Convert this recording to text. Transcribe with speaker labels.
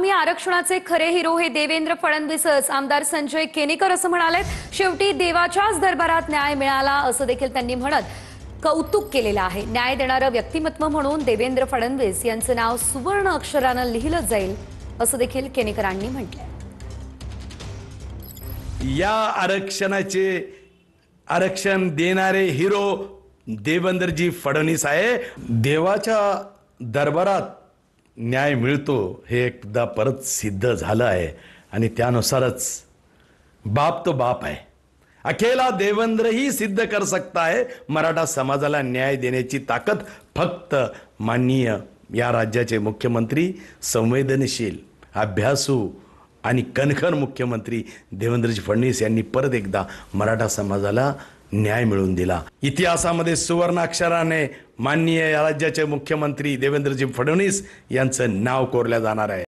Speaker 1: बातमी आरक्षणाचे खरे हिरो हे देवेंद्र फडणवीसच। आमदार संजय केनेकर असं म्हणाले। शेवटी देवाच्याच दरबारात न्याय मिळाला असं देखील त्यांनी म्हणत कौतुक केलेलं आहे। न्याय देणारं व्यक्तिमत्व म्हणून देवेंद्र फडणवीस यांचं नाव सुवर्ण अक्षरानं लिहिलं जाईल असं देखील केनेकरांनी म्हटलंय।
Speaker 2: या आरक्षण देणारे हिरो देवेंद्रजी फडणवीस आहे। देवाच्या दरबारात न्याय मिळतो हे एकदा परत सिद्ध झालं आहे आणि त्यानुसारच बाप तो बाप आहे। अकेला देवेंद्र ही सिद्ध कर सकता है। मराठा समाजाला न्याय देण्याची ताकद फक्त माननीय या राज्याचे मुख्यमंत्री, संवेदनशील, अभ्यासू आणि कणखर मुख्यमंत्री देवेंद्रजी फडणवीस यांनी परत एकदा मराठा समाजाला न्याय मिळवून दिला। इतिहासामध्ये सुवर्ण अक्षराने माननीय या राज्याचे मुख्यमंत्री देवेंद्रजी फडणवीस यांचं नाव कोरलं जाणार आहे।